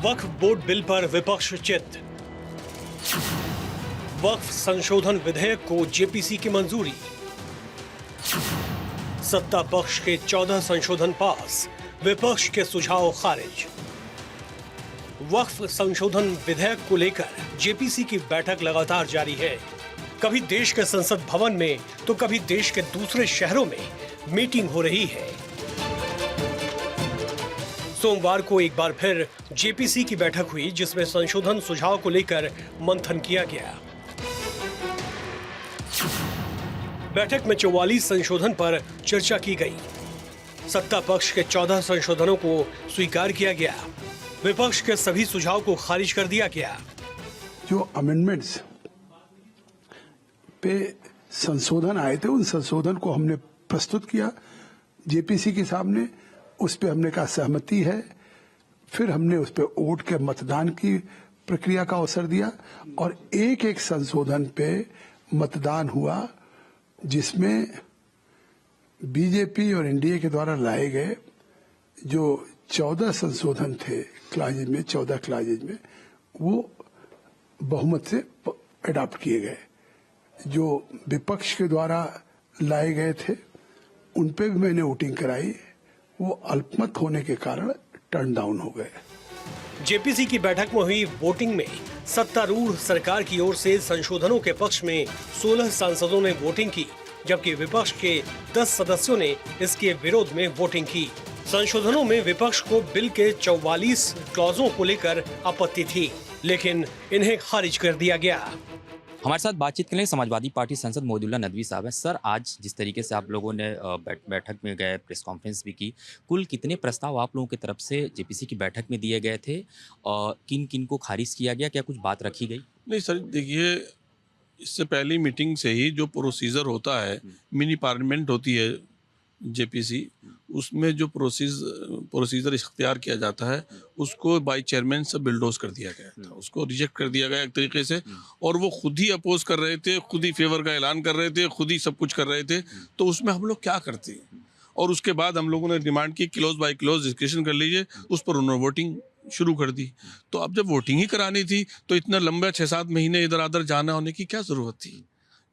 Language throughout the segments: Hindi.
वक्फ बोर्ड बिल पर विपक्ष चित। वक्फ संशोधन विधेयक को जेपीसी की मंजूरी। सत्ता पक्ष के 14 संशोधन पास, विपक्ष के सुझाव खारिज। वक्फ संशोधन विधेयक को लेकर जेपीसी की बैठक लगातार जारी है। कभी देश के संसद भवन में तो कभी देश के दूसरे शहरों में मीटिंग हो रही है। सोमवार को एक बार फिर जेपीसी की बैठक हुई, जिसमें संशोधन सुझाव को लेकर मंथन किया गया। बैठक में 44 संशोधन पर चर्चा की गई। सत्ता पक्ष के 14 संशोधनों को स्वीकार किया गया। विपक्ष के सभी सुझाव को खारिज कर दिया गया। जो अमेंडमेंट्स पे संशोधन आए थे, उन संशोधन को हमने प्रस्तुत किया जेपीसी के सामने। उस पे हमने कहा सहमति है। फिर हमने उस पे वोट के मतदान की प्रक्रिया का अवसर दिया और एक एक संशोधन पे मतदान हुआ, जिसमें बीजेपी और एनडीए के द्वारा लाए गए जो 14 संशोधन थे क्लाजेज में, 14 क्लाजेज में, वो बहुमत से अडॉप्ट किए गए। जो विपक्ष के द्वारा लाए गए थे उन पे भी मैंने वोटिंग कराई, वो अल्पमत होने के कारण टर्न डाउन हो गए। जेपीसी की बैठक में हुई वोटिंग में सत्तारूढ़ सरकार की ओर से संशोधनों के पक्ष में 16 सांसदों ने वोटिंग की, जबकि विपक्ष के 10 सदस्यों ने इसके विरोध में वोटिंग की। संशोधनों में विपक्ष को बिल के 44 क्लॉजों को लेकर आपत्ति थी, लेकिन इन्हें खारिज कर दिया गया। हमारे साथ बातचीत के लिए समाजवादी पार्टी सांसद मोहिउद्दीन नदवी साहब हैं। सर, आज जिस तरीके से आप लोगों ने बैठक में गए, प्रेस कॉन्फ्रेंस भी की, कुल कितने प्रस्ताव आप लोगों की तरफ से जेपीसी की बैठक में दिए गए थे और किन किन को खारिज किया गया? क्या कुछ बात रखी गई? नहीं सर, देखिए, इससे पहली मीटिंग से ही जो प्रोसीजर होता है, मिनी पार्लियामेंट होती है जेपीसी, उसमें जो प्रोसीजर इख्तियार किया जाता है उसको बाय चेयरमैन से बिल्डोज कर दिया गया था, उसको रिजेक्ट कर दिया गया एक तरीके से। और वो खुद ही अपोज कर रहे थे, खुद ही फेवर का ऐलान कर रहे थे, खुद ही सब कुछ कर रहे थे। तो उसमें हम लोग क्या करते? और उसके बाद हम लोगों ने डिमांड की क्लोज बाय क्लोज डिस्कशन कर लीजिए। उस पर उन्होंने वोटिंग शुरू कर दी। तो अब जब वोटिंग ही करानी थी तो इतना लंबा 6-7 महीने इधर उधर जाना होने की क्या जरूरत थी?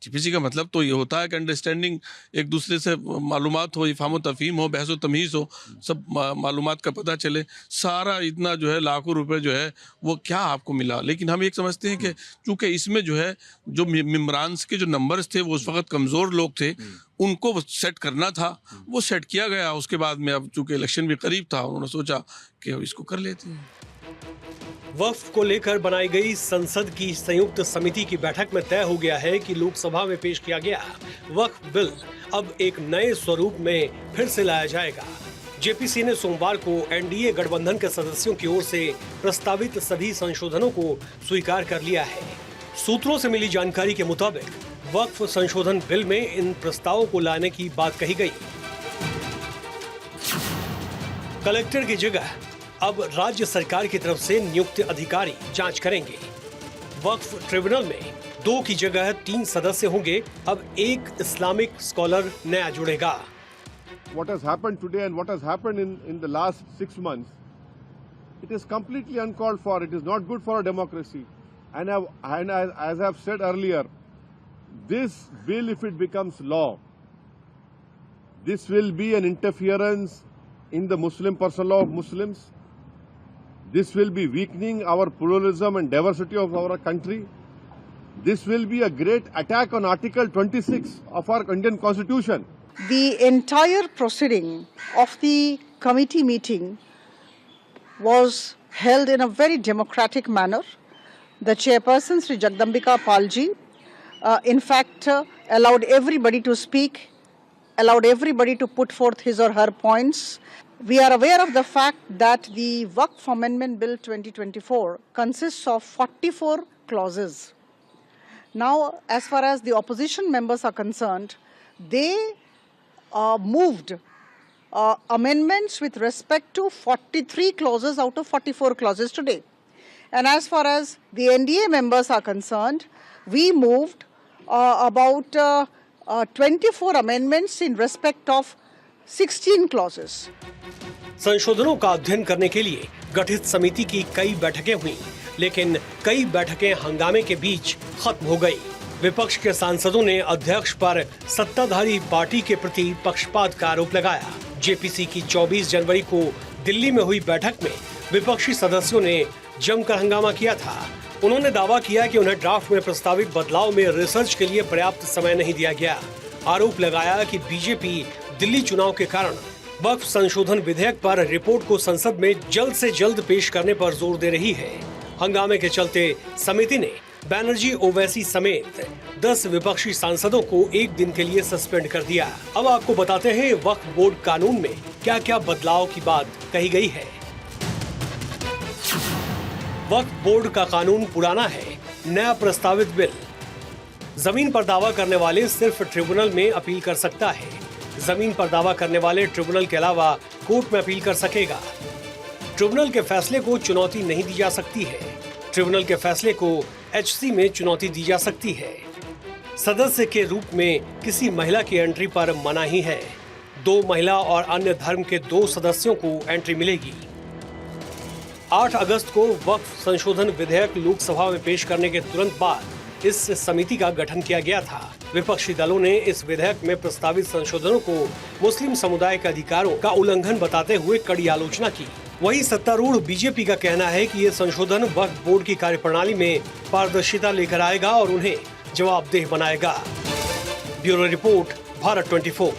जेपीसी का मतलब तो ये होता है कि अंडरस्टैंडिंग, एक दूसरे से मालूमात हो, इफ़हाम तफ़हीम हो, बहस व तमीज़ हो, सब मालूमात का पता चले। सारा इतना जो है लाखों रुपए जो है वो क्या आपको मिला? लेकिन हम एक समझते हैं कि चूंकि इसमें जो है जो मेम्बरान्स के जो नंबर्स थे वो उस वक्त कमज़ोर लोग थे, उनको सेट करना था, वो सेट किया गया। उसके बाद में अब चूंकि इलेक्शन भी करीब था, उन्होंने सोचा कि इसको कर लेते हैं। वक्फ को लेकर बनाई गई संसद की संयुक्त समिति की बैठक में तय हो गया है कि लोकसभा में पेश किया गया वक्फ बिल अब एक नए स्वरूप में फिर से लाया जाएगा। जेपीसी ने सोमवार को एनडीए गठबंधन के सदस्यों की ओर से प्रस्तावित सभी संशोधनों को स्वीकार कर लिया है। सूत्रों से मिली जानकारी के मुताबिक वक्फ संशोधन बिल में इन प्रस्तावों को लाने की बात कही गई। कलेक्टर की जगह अब राज्य सरकार की तरफ से नियुक्त अधिकारी जांच करेंगे। वक्फ ट्रिब्यूनल में 2 की जगह 3 सदस्य होंगे। अब एक इस्लामिक स्कॉलर नया जुड़ेगा। What has happened today and what has happened in the last 6 months, it is completely uncalled for. It is not good for a democracy. And as I have said earlier, this bill, if it becomes law, this will be an interference in the Muslim personal law of Muslims. This will be weakening our pluralism and diversity of our country. This will be a great attack on Article 26 of our Indian Constitution. The entire proceeding of the committee meeting was held in a very democratic manner. The chairperson, Sri Jagdambika Palji, in fact, allowed everybody to speak, allowed everybody to put forth his or her points. We are aware of the fact that the Waqf Amendment Bill 2024 consists of 44 clauses. Now, as far as the opposition members are concerned, they moved amendments with respect to 43 clauses out of 44 clauses today. And as far as the NDA members are concerned, we moved about 24 amendments in respect of 16 clauses. संशोधनों का अध्ययन करने के लिए गठित समिति की कई बैठकें हुई, लेकिन कई बैठकें हंगामे के बीच खत्म हो गई। विपक्ष के सांसदों ने अध्यक्ष पर सत्ताधारी पार्टी के प्रति पक्षपात का आरोप लगाया। जेपीसी की 24 जनवरी को दिल्ली में हुई बैठक में विपक्षी सदस्यों ने जमकर हंगामा किया था। उन्होंने दावा किया कि उन्हें ड्राफ्ट में प्रस्तावित बदलाव में रिसर्च के लिए पर्याप्त समय नहीं दिया गया। आरोप लगाया कि बीजेपी दिल्ली चुनाव के कारण वक्फ संशोधन विधेयक पर रिपोर्ट को संसद में जल्द से जल्द पेश करने पर जोर दे रही है। हंगामे के चलते समिति ने बैनर्जी, ओवैसी समेत 10 विपक्षी सांसदों को एक दिन के लिए सस्पेंड कर दिया। अब आपको बताते हैं वक्फ बोर्ड कानून में क्या क्या बदलाव की बात कही गई है। वक्फ बोर्ड का कानून पुराना है, नया प्रस्तावित बिल। जमीन पर दावा करने वाले सिर्फ ट्रिब्यूनल में अपील कर सकता है। जमीन पर दावा करने वाले ट्रिब्यूनल के अलावा कोर्ट में अपील कर सकेगा। ट्रिब्यूनल के फैसले को चुनौती नहीं दी जा सकती है। ट्रिब्यूनल के फैसले को एचसी में चुनौती दी जा सकती है। सदस्य के रूप में किसी महिला की एंट्री पर मनाही है। 2 महिला और अन्य धर्म के 2 सदस्यों को एंट्री मिलेगी। 8 अगस्त को वक्फ संशोधन विधेयक लोकसभा में पेश करने के तुरंत बाद इस समिति का गठन किया गया था। विपक्षी दलों ने इस विधेयक में प्रस्तावित संशोधनों को मुस्लिम समुदाय के अधिकारों का उल्लंघन बताते हुए कड़ी आलोचना की। वहीं सत्तारूढ़ बीजेपी का कहना है कि ये संशोधन वक्फ बोर्ड की कार्यप्रणाली में पारदर्शिता लेकर आएगा और उन्हें जवाबदेह बनाएगा। Bureau report, Bharat 24।